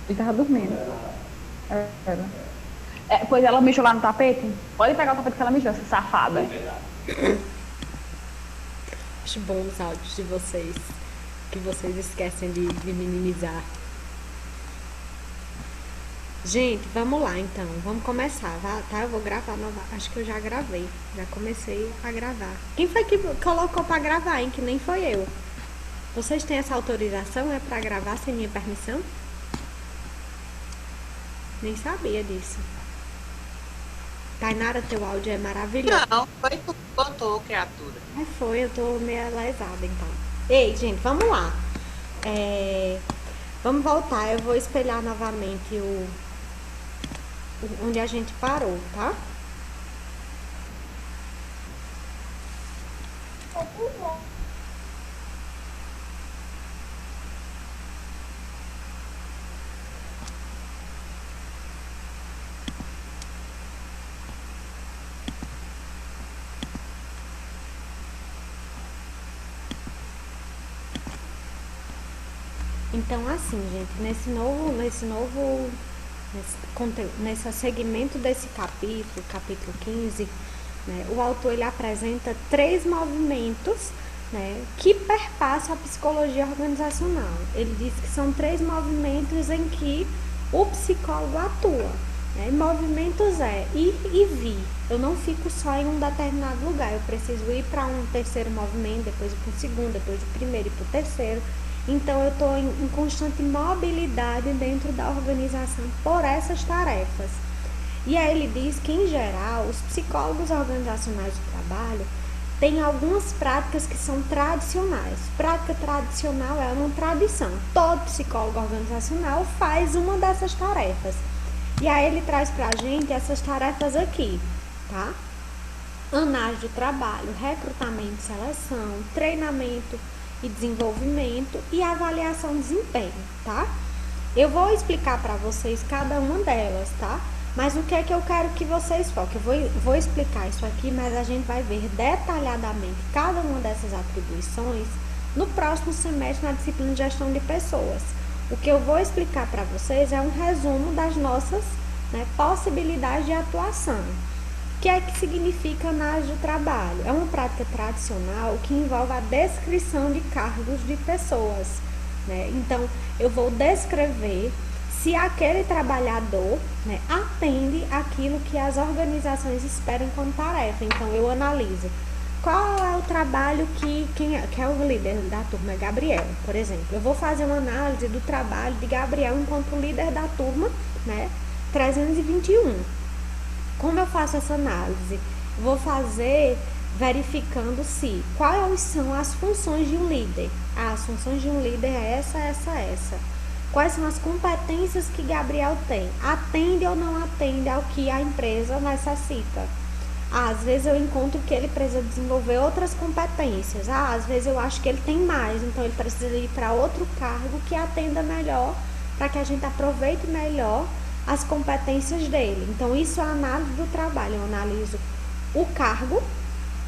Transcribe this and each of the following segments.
Ele tava dormindo. Era. É, pois ela mijou lá no tapete. Pode pegar o tapete que ela mijou, essa safada. Acho bom os áudios de vocês, que vocês esquecem de minimizar. Gente, vamos lá então, vamos começar, tá? Eu vou gravar nova. Acho que eu já gravei, já comecei a gravar. Quem foi que colocou pra gravar, hein? Que nem foi eu. Vocês têm essa autorização? É pra gravar sem minha permissão? Nem sabia disso. Tainara, teu áudio é maravilhoso. Não, foi tu que botou, criatura. Ai, foi, eu tô meio lesada então. Ei, gente, vamos lá. É, vamos voltar, eu vou espelhar novamente onde a gente parou, tá? Então, assim, gente, nesse segmento desse capítulo 15, né, o autor ele apresenta três movimentos, né, que perpassam a psicologia organizacional. Ele diz que são três movimentos em que o psicólogo atua. Né? Movimentos é ir e vir. Eu não fico só em um determinado lugar. Eu preciso ir para um terceiro movimento, depois ir para o segundo, depois do primeiro e para o terceiro. Então, eu estou em constante mobilidade dentro da organização por essas tarefas. E aí ele diz que, em geral, os psicólogos organizacionais do trabalho têm algumas práticas que são tradicionais. Prática tradicional é uma tradição. Todo psicólogo organizacional faz uma dessas tarefas. E aí ele traz pra gente essas tarefas aqui, tá? Análise do trabalho, recrutamento e seleção, treinamento e desenvolvimento e avaliação de desempenho, tá? Eu vou explicar para vocês cada uma delas, tá? Mas o que é que eu quero que vocês foquem? Eu vou explicar isso aqui, mas a gente vai ver detalhadamente cada uma dessas atribuições no próximo semestre na disciplina de gestão de pessoas. O que eu vou explicar para vocês é um resumo das nossas, né, possibilidades de atuação. O que é que significa análise do trabalho? É uma prática tradicional que envolve a descrição de cargos de pessoas. Né? Então, eu vou descrever se aquele trabalhador, né, atende aquilo que as organizações esperam como tarefa. Então, eu analiso qual é o trabalho que quem é o líder da turma, é Gabriel, por exemplo. Eu vou fazer uma análise do trabalho de Gabriel enquanto líder da turma, né, 321. Como eu faço essa análise? Vou fazer verificando se quais são as funções de um líder. As funções de um líder é essa. Quais são as competências que Gabriel tem? Atende ou não atende ao que a empresa necessita? Às vezes eu encontro que ele precisa desenvolver outras competências. Às vezes eu acho que ele tem mais, então ele precisa ir para outro cargo que atenda melhor, para que a gente aproveite melhor as competências dele. Então, isso é a análise do trabalho. Eu analiso o cargo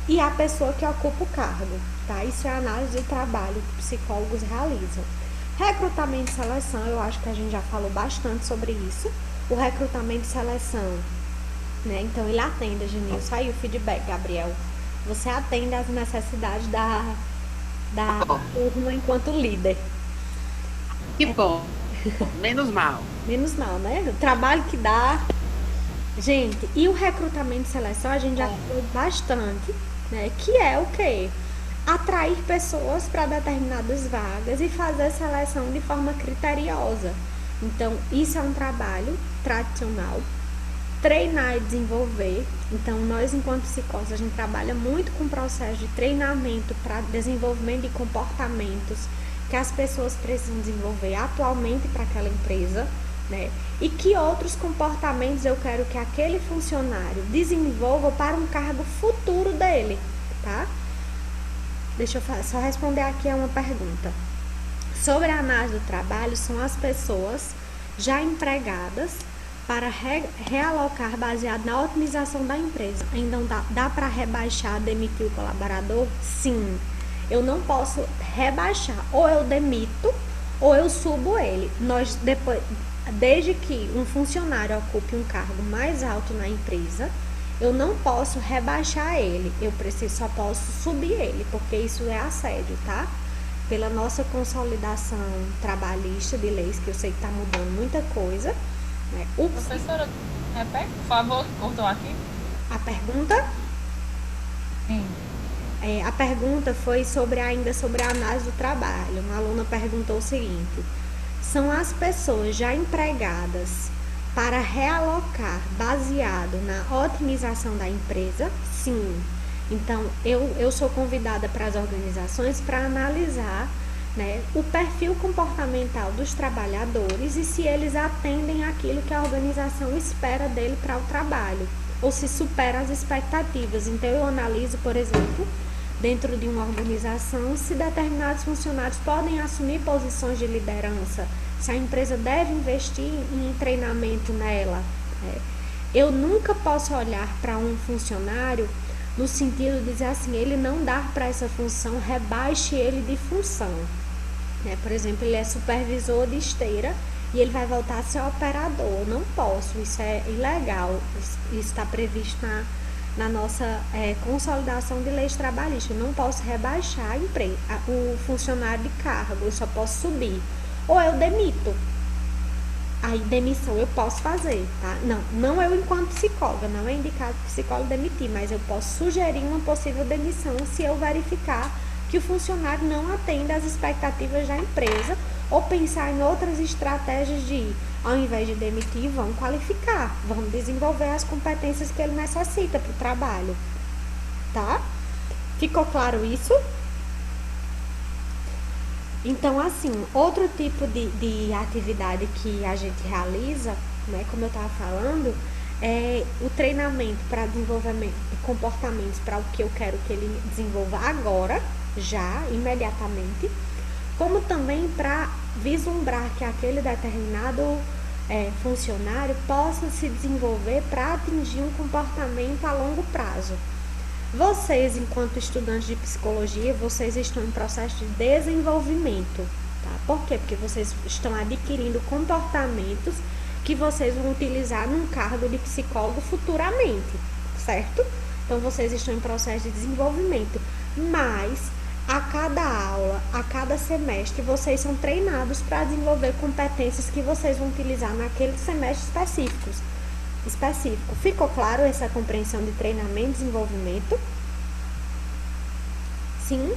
e a pessoa que ocupa o cargo, tá? Isso é a análise do trabalho que psicólogos realizam. Recrutamento e seleção, eu acho que a gente já falou bastante sobre isso. O recrutamento e seleção, né? Então, ele atende, Genilson. Aí o feedback, Gabriel. Você atende às necessidades da turma enquanto líder. Que bom. Menos mal. Menos mal, né? O trabalho que dá. Gente, e o recrutamento e seleção a gente já falou bastante, né? Que é o quê? Atrair pessoas para determinadas vagas e fazer seleção de forma criteriosa. Então, isso é um trabalho tradicional. Treinar e desenvolver. Então, nós, enquanto psicólogos, a gente trabalha muito com o processo de treinamento para desenvolvimento de comportamentos que as pessoas precisam desenvolver atualmente para aquela empresa, né? E que outros comportamentos eu quero que aquele funcionário desenvolva para um cargo futuro dele, tá? Deixa eu só responder aqui a uma pergunta. Sobre a análise do trabalho, são as pessoas já empregadas para realocar baseado na otimização da empresa. Então, dá para rebaixar, demitir o colaborador? Sim. Eu não posso rebaixar. Ou eu demito, ou eu subo ele. Nós depois desde que um funcionário ocupe um cargo mais alto na empresa, eu não posso rebaixar ele, só posso subir ele, porque isso é assédio, tá? Pela nossa consolidação trabalhista de leis, que eu sei que está mudando muita coisa, né? Professora, repete, por favor, cortou aqui? A pergunta? Sim. A pergunta foi ainda sobre a análise do trabalho. Uma aluna perguntou o seguinte: são as pessoas já empregadas para realocar baseado na otimização da empresa? Sim. Então, eu sou convidada para as organizações para analisar, né, o perfil comportamental dos trabalhadores e se eles atendem àquilo que a organização espera dele para o trabalho, ou se supera as expectativas. Então, eu analiso, por exemplo, dentro de uma organização, se determinados funcionários podem assumir posições de liderança, se a empresa deve investir em treinamento nela. Eu nunca posso olhar para um funcionário no sentido de dizer assim, ele não dá para essa função, rebaixe ele de função. Por exemplo, ele é supervisor de esteira e ele vai voltar a ser operador. Não posso, isso é ilegal, isso está previsto na nossa consolidação de leis trabalhistas. Eu não posso rebaixar o funcionário de cargo, eu só posso subir. Ou eu demito. Aí, demissão eu posso fazer, tá? Não eu enquanto psicóloga, não é indicado psicólogo demitir, mas eu posso sugerir uma possível demissão se eu verificar que o funcionário não atende às expectativas da empresa, ou pensar em outras estratégias de, ao invés de demitir, vamos qualificar, vamos desenvolver as competências que ele necessita para o trabalho, tá? Ficou claro isso? Então, assim, outro tipo de atividade que a gente realiza, né, como eu estava falando, é o treinamento para desenvolvimento de comportamentos para o que eu quero que ele desenvolva agora, já, imediatamente, como também para vislumbrar que aquele determinado funcionário possa se desenvolver para atingir um comportamento a longo prazo. Vocês, enquanto estudantes de psicologia, vocês estão em processo de desenvolvimento, tá? Por quê? Porque vocês estão adquirindo comportamentos que vocês vão utilizar num cargo de psicólogo futuramente, certo? Então, vocês estão em processo de desenvolvimento, mas a cada aula, a cada semestre, vocês são treinados para desenvolver competências que vocês vão utilizar naquele semestre específico. Ficou claro essa compreensão de treinamento e desenvolvimento? Sim?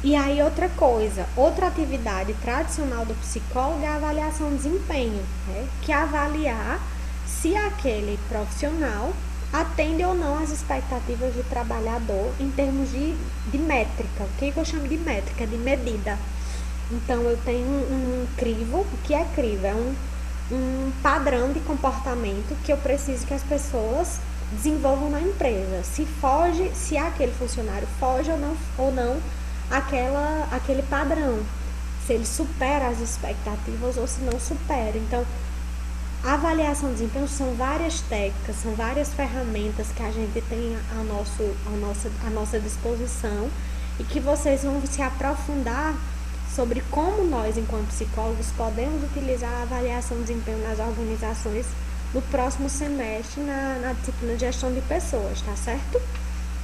E aí outra atividade tradicional do psicólogo é a avaliação de desempenho, né? Que é avaliar se aquele profissional atende ou não às expectativas do trabalhador em termos de métrica. O que eu chamo de métrica? De medida. Então, eu tenho um crivo. O que é crivo? É um padrão de comportamento que eu preciso que as pessoas desenvolvam na empresa. Se aquele funcionário foge ou não aquele padrão. Se ele supera as expectativas ou se não supera. Então, a avaliação de desempenho são várias técnicas, são várias ferramentas que a gente tem à nossa disposição e que vocês vão se aprofundar sobre como nós, enquanto psicólogos, podemos utilizar a avaliação de desempenho nas organizações no próximo semestre na disciplina de gestão de pessoas, tá certo?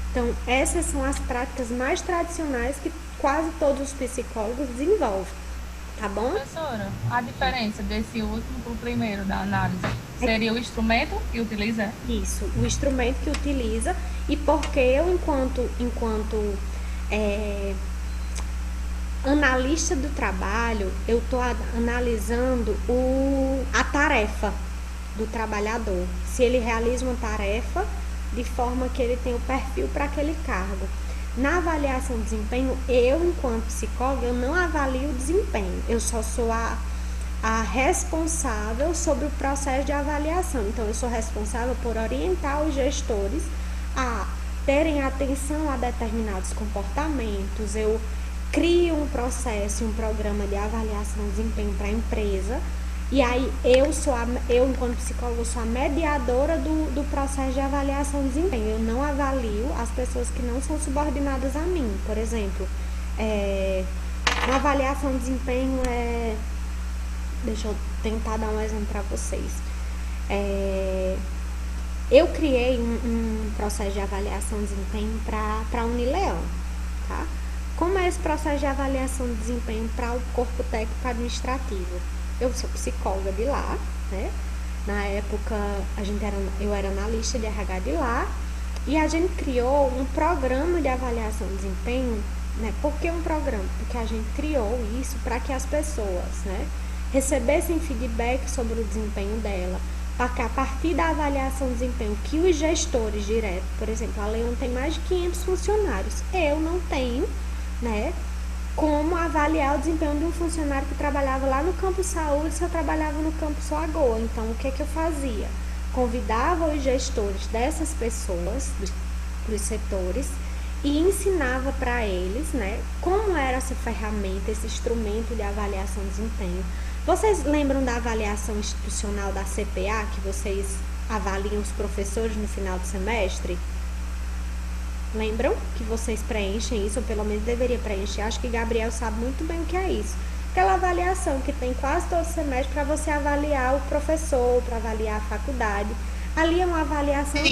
Então, essas são as práticas mais tradicionais que quase todos os psicólogos desenvolvem, tá bom? Professora, a diferença desse último para o primeiro da análise seria o instrumento que utiliza? Isso, o instrumento que utiliza e porque eu, enquanto analista do trabalho, eu estou analisando a tarefa do trabalhador. Se ele realiza uma tarefa de forma que ele tem o perfil para aquele cargo. Na avaliação de desempenho, eu, enquanto psicóloga, eu não avalio o desempenho. Eu só sou a responsável sobre o processo de avaliação. Então, eu sou responsável por orientar os gestores a terem atenção a determinados comportamentos. Eu crio um processo, um programa de avaliação de desempenho para a empresa. E aí, eu, enquanto psicóloga, sou a mediadora do processo de avaliação de desempenho. Eu não avalio as pessoas que não são subordinadas a mim. Por exemplo, uma avaliação de desempenho deixa eu tentar dar um exemplo para vocês. Eu criei um processo de avaliação de desempenho para a Unileão, tá? Como é esse processo de avaliação de desempenho para o corpo técnico administrativo? Eu sou psicóloga de lá, né? Na época, eu era analista de RH de lá, e a gente criou um programa de avaliação de desempenho, né? Por que um programa? Porque a gente criou isso para que as pessoas, né, recebessem feedback sobre o desempenho dela, para que a partir da avaliação de desempenho que os gestores diretos, por exemplo, a Leon tem mais de 500 funcionários, eu não tenho, né, como avaliar o desempenho de um funcionário que trabalhava lá no campo saúde se eu trabalhava no campo Alagoa. Então, o que eu fazia? Convidava os gestores dessas pessoas, dos setores, e ensinava para eles, né, como era essa ferramenta, esse instrumento de avaliação de desempenho. Vocês lembram da avaliação institucional da CPA, que vocês avaliam os professores no final do semestre? Lembram que vocês preenchem isso, ou pelo menos deveria preencher? Acho que Gabriel sabe muito bem o que é isso. Aquela avaliação que tem quase todo semestre para você avaliar o professor, para avaliar a faculdade. Ali é uma avaliação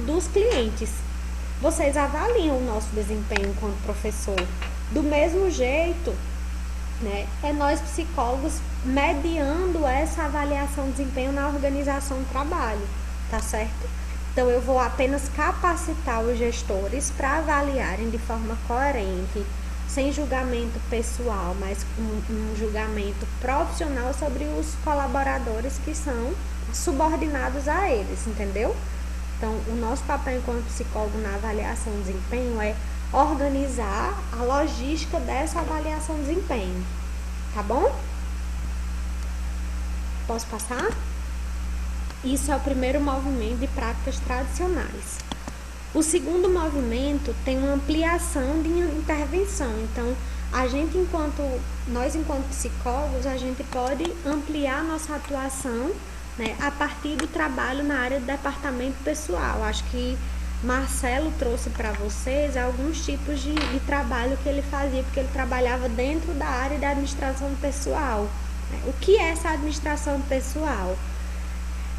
dos clientes. Vocês avaliam o nosso desempenho enquanto professor. Do mesmo jeito, né, é nós psicólogos mediando essa avaliação de desempenho na organização do trabalho, tá certo? Então, eu vou apenas capacitar os gestores para avaliarem de forma coerente, sem julgamento pessoal, mas um julgamento profissional sobre os colaboradores que são subordinados a eles, entendeu? Então, o nosso papel enquanto psicólogo na avaliação de desempenho é organizar a logística dessa avaliação de desempenho, tá bom? Posso passar? Isso é o primeiro movimento de práticas tradicionais. O segundo movimento tem uma ampliação de intervenção. Então, nós enquanto psicólogos, a gente pode ampliar nossa atuação, né, a partir do trabalho na área do departamento pessoal. Acho que Marcelo trouxe para vocês alguns tipos de trabalho que ele fazia, porque ele trabalhava dentro da área da administração pessoal. O que é essa administração pessoal?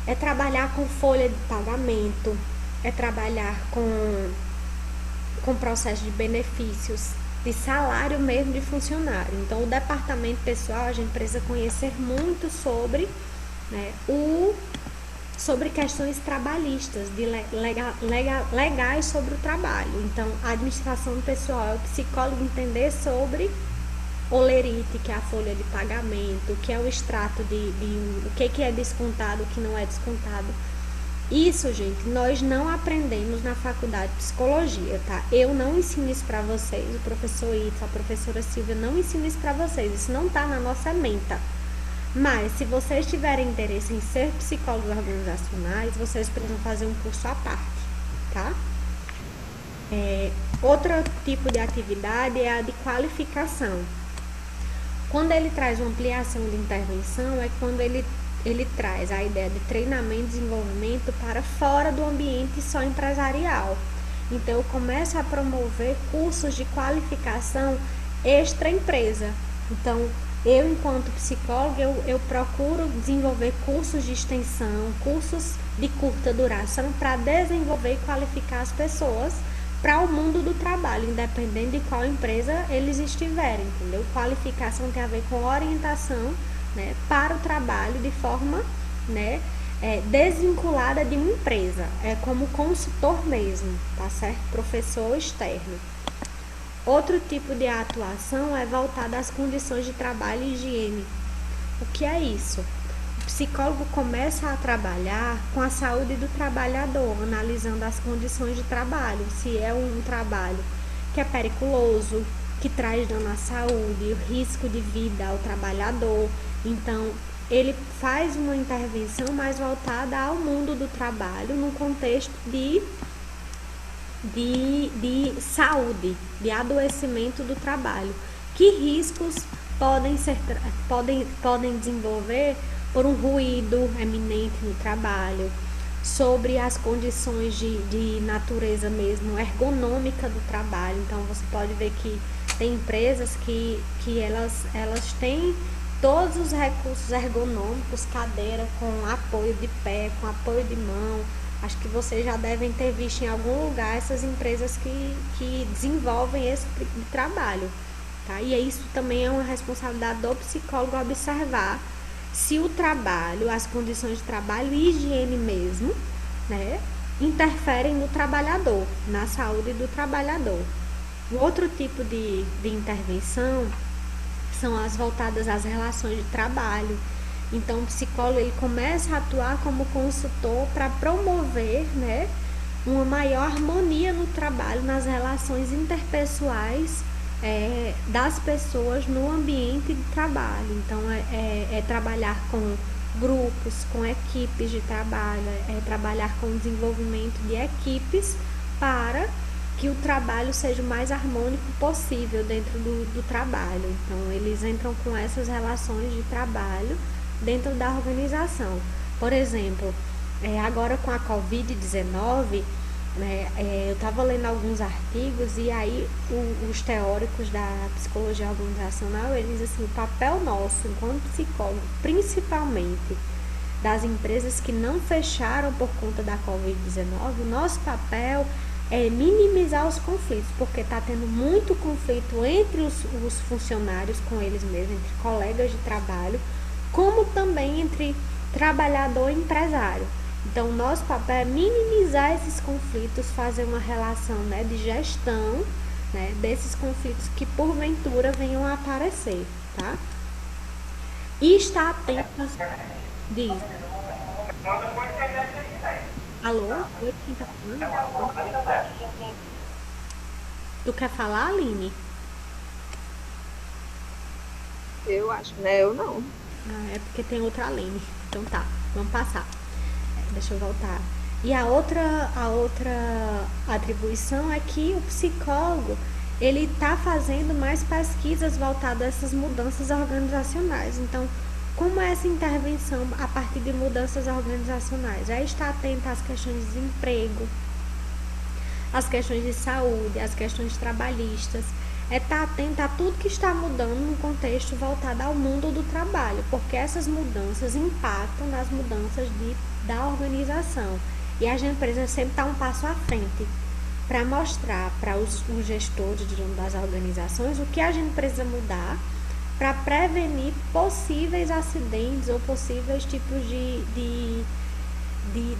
É trabalhar com folha de pagamento, é trabalhar com processo de benefícios, de salário mesmo de funcionário. Então, o departamento pessoal, a gente precisa conhecer muito sobre, né, sobre questões trabalhistas, legais sobre o trabalho. Então, a administração pessoal é o psicólogo entender sobre olerite, que é a folha de pagamento, que é o extrato o que é descontado, o que não é descontado. Isso, gente, nós não aprendemos na faculdade de psicologia, tá? Eu não ensino isso para vocês, o professor Ito, a professora Silvia não ensina isso para vocês, isso não tá na nossa menta. Mas, se vocês tiverem interesse em ser psicólogos organizacionais, vocês precisam fazer um curso à parte, tá? Outro tipo de atividade é a de qualificação. Quando ele traz uma ampliação de intervenção, é quando ele traz a ideia de treinamento e desenvolvimento para fora do ambiente só empresarial. Então, eu começo a promover cursos de qualificação extra-empresa. Então, eu, enquanto psicóloga, eu procuro desenvolver cursos de extensão, cursos de curta duração para desenvolver e qualificar as pessoas para o mundo do trabalho, independente de qual empresa eles estiverem, entendeu? Qualificação tem a ver com orientação, né, para o trabalho de forma, né, desvinculada de uma empresa, é como consultor mesmo, tá certo? Professor externo. Outro tipo de atuação é voltada às condições de trabalho e higiene. O que é isso? O psicólogo começa a trabalhar com a saúde do trabalhador, analisando as condições de trabalho, se é um trabalho que é periculoso, que traz dano à saúde, o risco de vida ao trabalhador. Então, ele faz uma intervenção mais voltada ao mundo do trabalho, num contexto de saúde, de adoecimento do trabalho. Que riscos podem desenvolver por um ruído eminente no trabalho, sobre as condições de natureza mesmo, ergonômica do trabalho. Então, você pode ver que tem empresas que elas têm todos os recursos ergonômicos, cadeira com apoio de pé, com apoio de mão. Acho que vocês já devem ter visto em algum lugar essas empresas que desenvolvem esse tipo de trabalho, tá? E isso também é uma responsabilidade do psicólogo observar se o trabalho, as condições de trabalho e higiene mesmo, né, interferem no trabalhador, na saúde do trabalhador. O outro tipo de intervenção são as voltadas às relações de trabalho. Então, o psicólogo ele começa a atuar como consultor para promover, né, uma maior harmonia no trabalho, nas relações interpessoais das pessoas no ambiente de trabalho. Então, é trabalhar com grupos, com equipes de trabalho, é trabalhar com o desenvolvimento de equipes para que o trabalho seja o mais harmônico possível dentro do trabalho. Então, eles entram com essas relações de trabalho dentro da organização. Por exemplo, agora com a Covid-19, né, eu estava lendo alguns artigos e aí os teóricos da psicologia organizacional, eles dizem assim, o papel nosso enquanto psicólogo, principalmente das empresas que não fecharam por conta da Covid-19, o nosso papel é minimizar os conflitos, porque está tendo muito conflito entre os funcionários com eles mesmos, entre colegas de trabalho, como também entre trabalhador e empresário. Então, o nosso papel é minimizar esses conflitos, fazer uma relação, né, de gestão, né, desses conflitos que porventura venham a aparecer, tá? E estar atento. Diz. Alô? Oi, quem tá falando? Tu quer falar, Aline? Eu acho, né? Eu não. É porque tem outra Aline. Então tá, vamos passar. Deixa eu voltar. E a outra atribuição é que o psicólogo ele está fazendo mais pesquisas voltadas a essas mudanças organizacionais. Então, como é essa intervenção a partir de mudanças organizacionais? É estar atento às questões de desemprego, às questões de saúde, às questões trabalhistas. É estar atento a tudo que está mudando no contexto voltado ao mundo do trabalho, porque essas mudanças impactam nas mudanças da organização. E as empresas sempre estão um passo à frente para mostrar para os gestores das organizações o que a gente precisa mudar para prevenir possíveis acidentes ou possíveis tipos de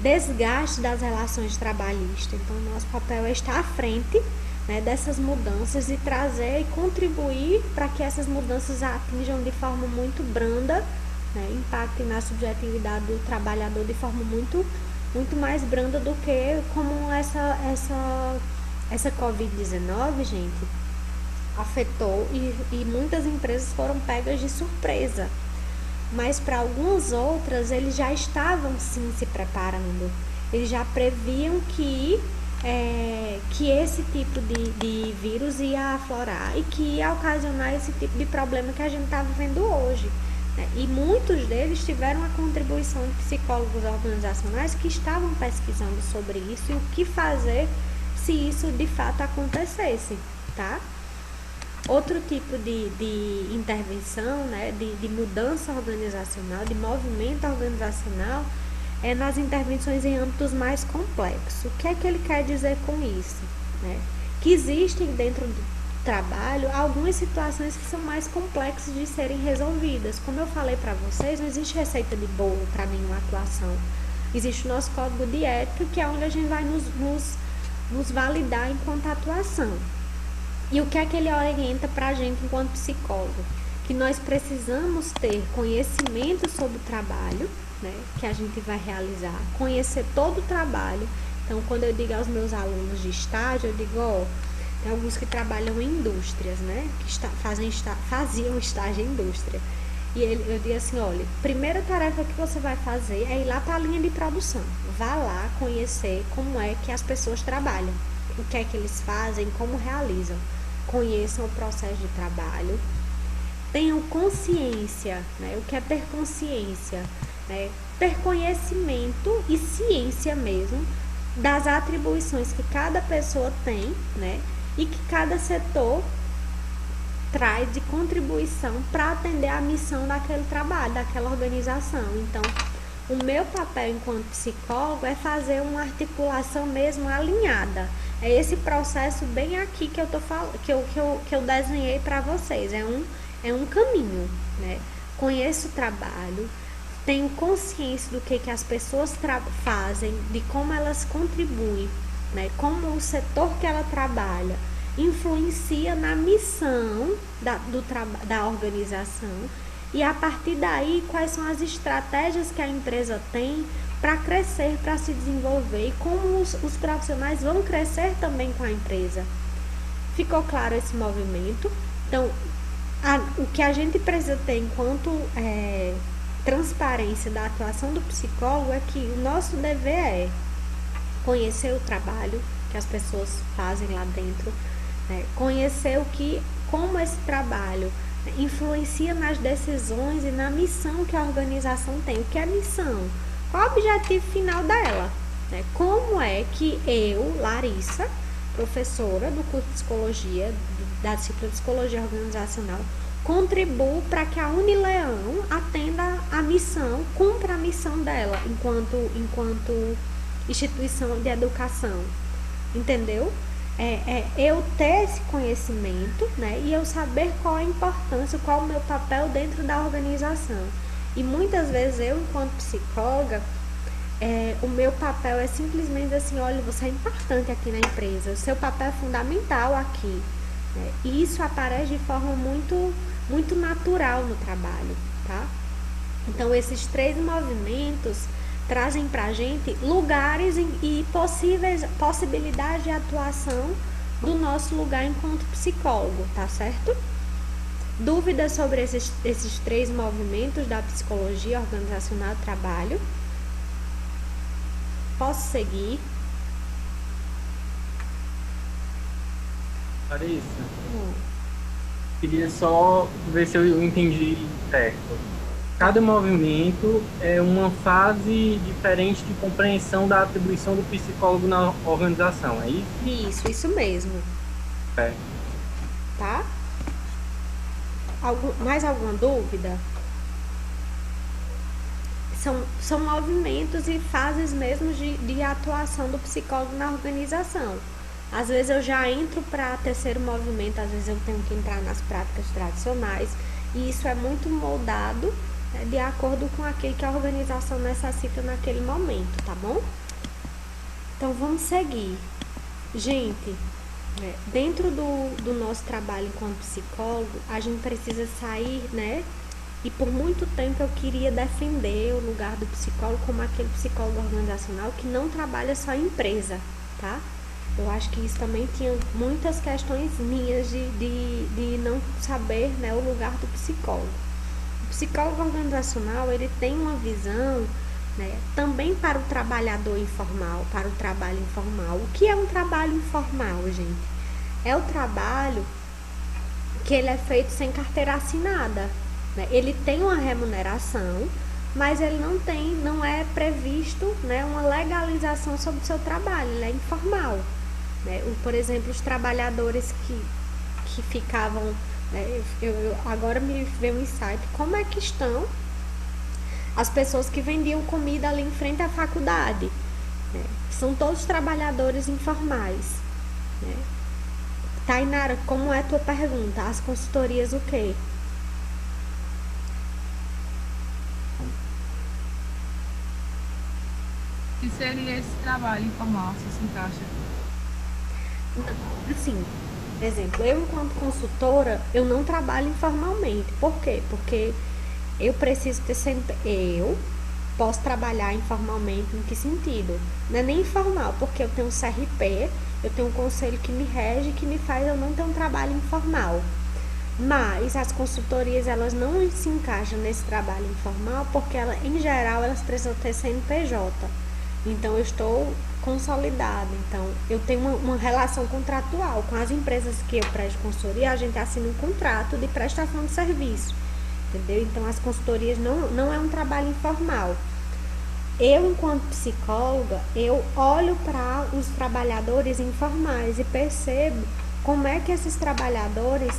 desgaste das relações trabalhistas. Então, nosso papel é estar à frente, né, dessas mudanças e trazer e contribuir para que essas mudanças atinjam de forma muito branda, né, impactem na subjetividade do trabalhador de forma muito mais branda do que como essa Covid-19, gente, afetou e muitas empresas foram pegas de surpresa. Mas para algumas outras, eles já estavam sim se preparando. Eles já previam que esse tipo de vírus ia aflorar e que ia ocasionar esse tipo de problema que a gente está vivendo hoje, né? E muitos deles tiveram a contribuição de psicólogos organizacionais que estavam pesquisando sobre isso e o que fazer se isso de fato acontecesse, tá? Outro tipo de intervenção, né, de mudança organizacional, de movimento organizacional, é nas intervenções em âmbitos mais complexos. O que é que ele quer dizer com isso? Né? Que existem dentro do trabalho algumas situações que são mais complexas de serem resolvidas. Como eu falei para vocês, não existe receita de bolo para nenhuma atuação. Existe o nosso código de ética, que é onde a gente vai nos validar enquanto atuação. E o que é que ele orienta para a gente enquanto psicólogo? Que nós precisamos ter conhecimento sobre o trabalho, né, que a gente vai realizar, conhecer todo o trabalho. Então, quando eu digo aos meus alunos de estágio, eu digo, tem alguns que trabalham em indústrias, né, que faziam estágio em indústria. E eu digo assim, olha, primeira tarefa que você vai fazer é ir lá para a linha de produção. Vá lá conhecer como é que as pessoas trabalham, o que é que eles fazem, como realizam. Conheçam o processo de trabalho, tenham consciência, né? O que é ter consciência? Né? Ter conhecimento e ciência mesmo das atribuições que cada pessoa tem, né? E que cada setor traz de contribuição para atender a missão daquele trabalho, daquela organização. Então, o meu papel enquanto psicólogo é fazer uma articulação mesmo alinhada. É esse processo bem aqui que eu tô falando, que eu desenhei para vocês. É um caminho, né? Conheço o trabalho, tenho consciência do que as pessoas fazem, de como elas contribuem, né? Como o setor que ela trabalha influencia na missão da organização, e a partir daí quais são as estratégias que a empresa tem para crescer, para se desenvolver, e como os profissionais vão crescer também com a empresa. Ficou claro esse movimento? Então, o que a gente precisa ter enquanto transparência da atuação do psicólogo é que o nosso dever é conhecer o trabalho que as pessoas fazem lá dentro, né? Conhecer como esse trabalho influencia nas decisões e na missão que a organização tem. O que é a missão? Qual o objetivo final dela? Né? Como é que eu, Larissa, professora do curso de psicologia, da disciplina de psicologia organizacional, contribuo para que a Unileão atenda a missão, cumpra a missão dela enquanto instituição de educação? Entendeu? Eu ter esse conhecimento, né, e eu saber qual a importância, qual o meu papel dentro da organização. E muitas vezes eu, enquanto psicóloga, o meu papel é simplesmente assim: olha, você é importante aqui na empresa, o seu papel é fundamental aqui, né? E isso aparece de forma muito, muito natural no trabalho, tá? Então, esses 3 movimentos trazem pra gente lugares e possibilidades de atuação do nosso lugar enquanto psicólogo, tá certo? Dúvidas sobre esses 3 movimentos da psicologia organizacional do trabalho? Posso seguir? Larissa, queria só ver se eu entendi certo. Cada movimento é uma fase diferente de compreensão da atribuição do psicólogo na organização, é isso? Isso mesmo. É. Tá? Mais alguma dúvida? São movimentos e fases mesmo de atuação do psicólogo na organização. Às vezes eu já entro para terceiro movimento, às vezes eu tenho que entrar nas práticas tradicionais, e isso é muito moldado, né, de acordo com aquilo que a organização necessita naquele momento, tá bom? Então vamos seguir. Gente, dentro do nosso trabalho enquanto psicólogo, a gente precisa sair, né? E por muito tempo eu queria defender o lugar do psicólogo como aquele psicólogo organizacional que não trabalha só em empresa, tá? Eu acho que isso também tinha muitas questões minhas de não saber, né, o lugar do psicólogo. O psicólogo organizacional, ele tem uma visão, né, também para o trabalhador informal, para o trabalho informal. O que é um trabalho informal, gente? É o trabalho que ele é feito sem carteira assinada, né? Ele tem uma remuneração, mas ele não é previsto, né, uma legalização sobre o seu trabalho, ele é informal, né? Por exemplo, os trabalhadores que ficavam, né, agora me veio um insight, como é que estão as pessoas que vendiam comida ali em frente à faculdade, né? São todos trabalhadores informais, né? Tainara, como é a tua pergunta? As consultorias o quê? Que seria esse trabalho informal, se se encaixa? Assim, por exemplo, eu enquanto consultora, eu não trabalho informalmente. Por quê? Porque eu preciso ter sempre... Eu posso trabalhar informalmente em que sentido? Não é nem informal, porque eu tenho um CRP, eu tenho um conselho que me rege, que me faz eu não ter um trabalho informal. Mas as consultorias, elas não se encaixam nesse trabalho informal, porque em geral elas precisam ter CNPJ. Então eu estou consolidada, então eu tenho uma relação contratual com as empresas que eu presto consultoria, a gente assina um contrato de prestação de serviço, entendeu? Então as consultorias não é um trabalho informal. Eu, enquanto psicóloga, eu olho para os trabalhadores informais e percebo como é que esses trabalhadores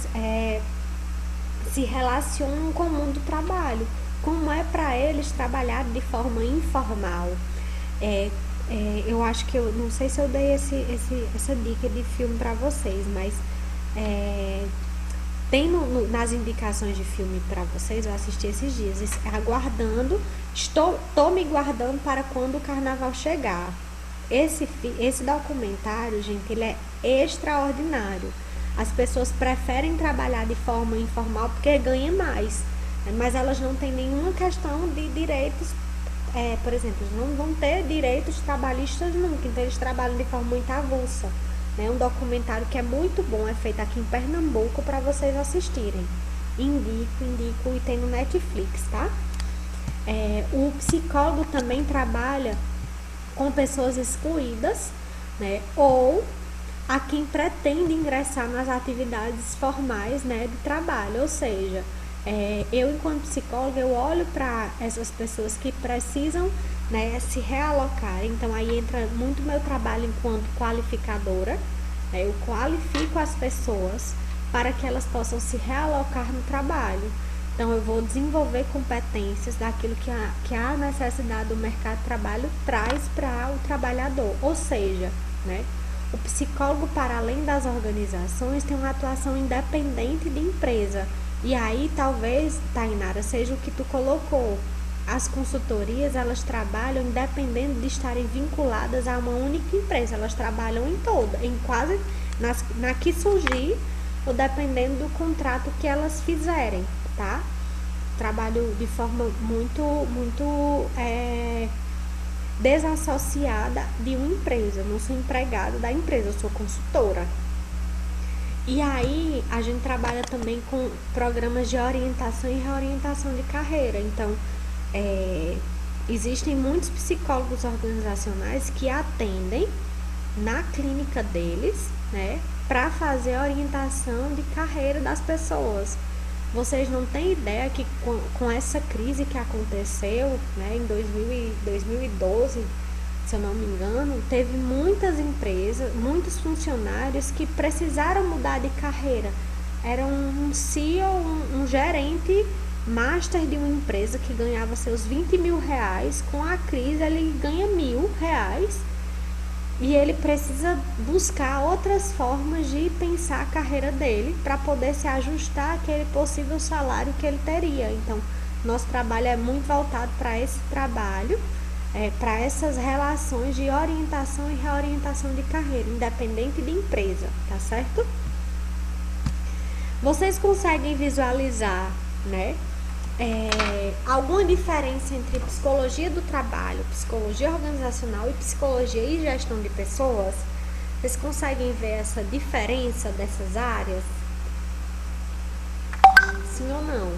se relacionam com o mundo do trabalho. Como é para eles trabalhar de forma informal? Eu acho que eu não sei se eu dei essa dica de filme para vocês, mas tem nas indicações de filme para vocês, eu assisti esses dias, estou me guardando para quando o carnaval chegar. Esse documentário, gente, ele é extraordinário. As pessoas preferem trabalhar de forma informal porque ganham mais, né? Mas elas não têm nenhuma questão de direitos, por exemplo, eles não vão ter direitos trabalhistas nunca, então eles trabalham de forma muito avulsa. É um documentário que é muito bom, é feito aqui em Pernambuco para vocês assistirem. Indico e tem no Netflix, tá? O psicólogo também trabalha com pessoas excluídas, né? Ou a quem pretende ingressar nas atividades formais, né, de trabalho. Ou seja, eu enquanto psicóloga, eu olho para essas pessoas que precisam, né, se realocar. Então aí entra muito meu trabalho enquanto qualificadora, né? Eu qualifico as pessoas para que elas possam se realocar no trabalho. Então eu vou desenvolver competências daquilo que a necessidade do mercado de trabalho traz para o trabalhador. Ou seja, né, o psicólogo, para além das organizações, tem uma atuação independente de empresa. E aí talvez, Tainara, seja o que tu colocou. As consultorias, elas trabalham independente de estarem vinculadas a uma única empresa. Elas trabalham em quase, na que surgir, ou dependendo do contrato que elas fizerem, tá? Trabalho de forma muito desassociada de uma empresa. Eu não sou empregada da empresa, eu sou consultora. E aí a gente trabalha também com programas de orientação e reorientação de carreira. Então, existem muitos psicólogos organizacionais que atendem na clínica deles, né, para fazer a orientação de carreira das pessoas. Vocês não têm ideia que com essa crise que aconteceu, né, em 2012, se eu não me engano, teve muitas empresas, muitos funcionários que precisaram mudar de carreira. Era um CEO, um gerente master de uma empresa que ganhava seus 20 mil reais. Com a crise ele ganha R$1.000 e ele precisa buscar outras formas de pensar a carreira dele para poder se ajustar àquele possível salário que ele teria. Então, nosso trabalho é muito voltado para esse trabalho, para essas relações de orientação e reorientação de carreira, independente de empresa, tá certo? Vocês conseguem visualizar, né, alguma diferença entre psicologia do trabalho, psicologia organizacional e psicologia e gestão de pessoas? Vocês conseguem ver essa diferença dessas áreas? Sim ou não?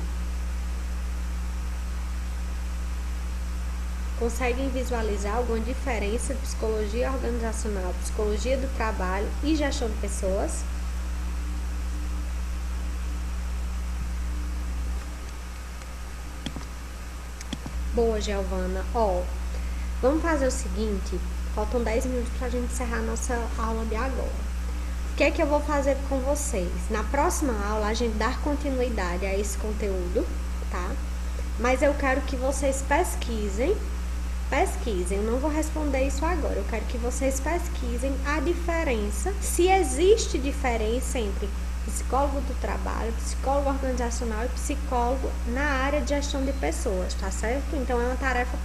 Conseguem visualizar alguma diferença de psicologia organizacional, psicologia do trabalho e gestão de pessoas? Boa, Giovana. Vamos fazer o seguinte, faltam 10 minutos para a gente encerrar a nossa aula de agora. O que é que eu vou fazer com vocês? Na próxima aula, a gente dar continuidade a esse conteúdo, tá? Mas eu quero que vocês pesquisem, eu não vou responder isso agora, eu quero que vocês pesquisem a diferença, se existe diferença entre psicólogo do trabalho, psicólogo organizacional e psicólogo na área de gestão de pessoas, tá certo? Então é uma tarefa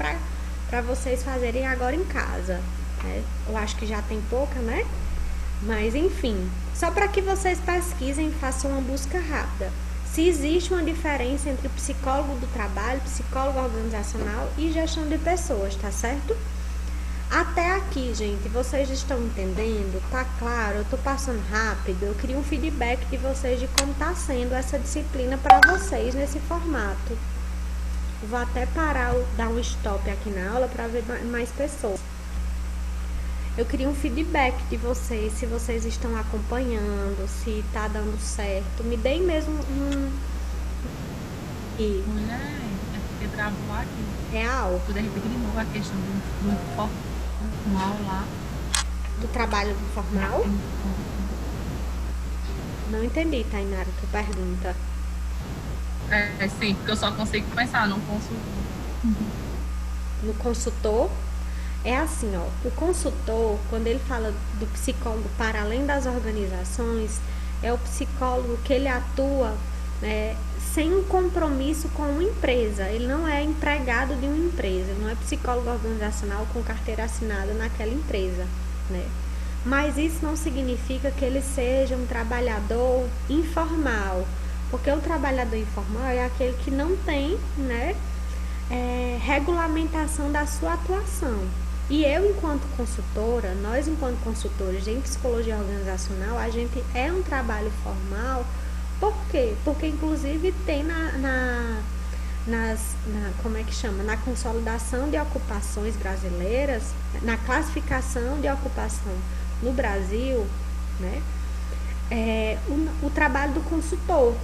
para vocês fazerem agora em casa, né? Eu acho que já tem pouca, né? Mas enfim, só para que vocês pesquisem e façam uma busca rápida. Se existe uma diferença entre psicólogo do trabalho, psicólogo organizacional e gestão de pessoas, tá certo? Até aqui, gente, vocês estão entendendo? Tá claro? Eu tô passando rápido. Eu queria um feedback de vocês de como tá sendo essa disciplina para vocês nesse formato. Vou até parar, dar um stop aqui na aula para ver mais pessoas. Eu queria um feedback de vocês, se vocês estão acompanhando, se tá dando certo. Me deem mesmo um... Mulher, é porque travou aqui. Real? Poder repetir de novo a questão do formal lá. Do trabalho formal? Não entendi, Tainara, tua pergunta. Sim, porque eu só consigo pensar num consultor. No consultor, é assim, ó, o consultor, quando ele fala do psicólogo para além das organizações, é o psicólogo que ele atua, né, sem um compromisso com uma empresa. Ele não é empregado de uma empresa, ele não é psicólogo organizacional com carteira assinada naquela empresa, né? Mas isso não significa que ele seja um trabalhador informal, porque o trabalhador informal é aquele que não tem, né, regulamentação da sua atuação. E eu, enquanto consultora, nós, enquanto consultores em psicologia organizacional, a gente é um trabalho formal. Por quê? Porque, inclusive, tem como é que chama? Na consolidação de ocupações brasileiras, na classificação de ocupação no Brasil, né, o trabalho do consultor.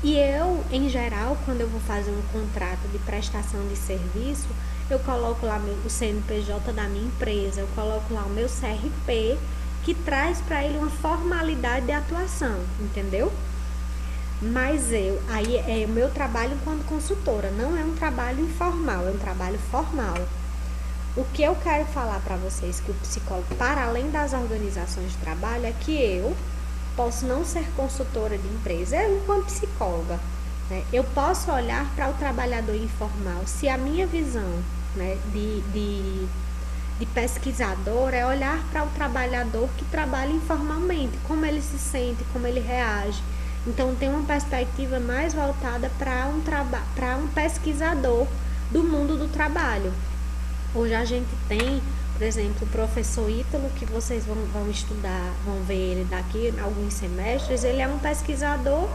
E eu, em geral, quando eu vou fazer um contrato de prestação de serviço, eu coloco lá o CNPJ da minha empresa, eu coloco lá o meu CRP, que traz para ele uma formalidade de atuação, entendeu? Mas aí é o meu trabalho enquanto consultora, não é um trabalho informal, é um trabalho formal. O que eu quero falar para vocês, que o psicólogo, para além das organizações de trabalho, é que eu posso não ser consultora de empresa, eu enquanto psicóloga, né, eu posso olhar para o trabalhador informal. Se a minha visão, né, de pesquisador é olhar para o trabalhador que trabalha informalmente, como ele se sente, como ele reage. Então, tem uma perspectiva mais voltada para um pesquisador do mundo do trabalho. Hoje a gente tem, por exemplo, o professor Ítalo, que vocês vão estudar, vão ver ele daqui a alguns semestres. Ele é um pesquisador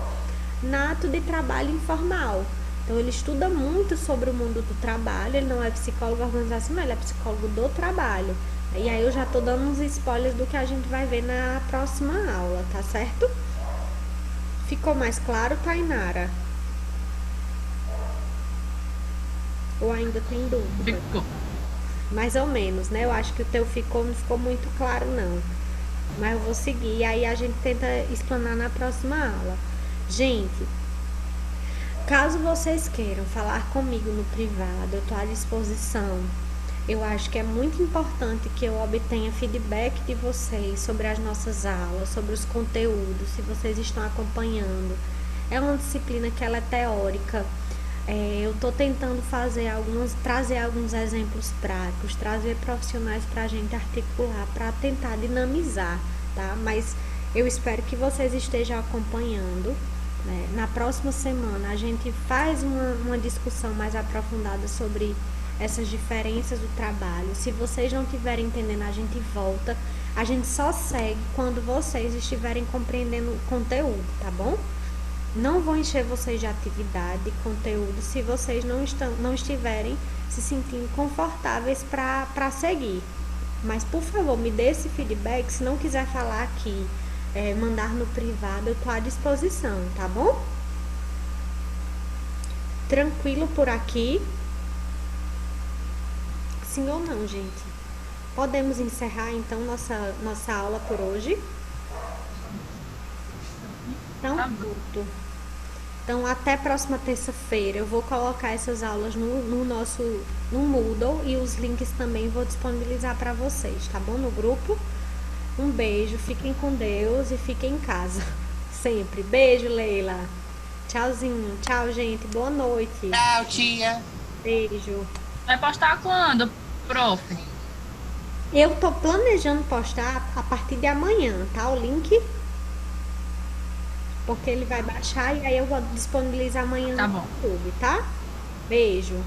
nato de trabalho informal. Então, ele estuda muito sobre o mundo do trabalho. Ele não é psicólogo organizacional, ele é psicólogo do trabalho. E aí eu já estou dando uns spoilers do que a gente vai ver na próxima aula, tá certo? Ficou mais claro, Tainara? Ou ainda tem dúvida? Ficou. Mais ou menos, né? Eu acho que o teu não ficou muito claro, não. Mas eu vou seguir e aí a gente tenta explanar na próxima aula. Gente, caso vocês queiram falar comigo no privado, eu estou à disposição. Eu acho que é muito importante que eu obtenha feedback de vocês sobre as nossas aulas, sobre os conteúdos, se vocês estão acompanhando. É uma disciplina que ela é teórica. Eu estou tentando trazer alguns exemplos práticos, trazer profissionais para a gente articular, para tentar dinamizar, tá? Mas eu espero que vocês estejam acompanhando, né? Na próxima semana a gente faz uma discussão mais aprofundada sobre essas diferenças do trabalho. Se vocês não estiverem entendendo, a gente volta. A gente só segue quando vocês estiverem compreendendo o conteúdo, tá bom? Não vou encher vocês de atividade, de conteúdo, se vocês não estiverem se sentindo confortáveis para seguir. Mas, por favor, me dê esse feedback. Se não quiser falar aqui, mandar no privado, eu estou à disposição, tá bom? Tranquilo por aqui? Sim ou não, gente? Podemos encerrar, então, nossa aula por hoje? Então, pronto. Então, até a próxima terça-feira. Eu vou colocar essas aulas no Moodle e os links também vou disponibilizar para vocês, tá bom? No grupo. Um beijo, fiquem com Deus e fiquem em casa. Sempre. Beijo, Leila. Tchauzinho. Tchau, gente. Boa noite. Tchau, tia. Beijo. Vai postar quando, prof? Eu tô planejando postar a partir de amanhã, tá? O link. Porque ele vai baixar e aí eu vou disponibilizar amanhã Tá no bom. YouTube, tá? Beijo.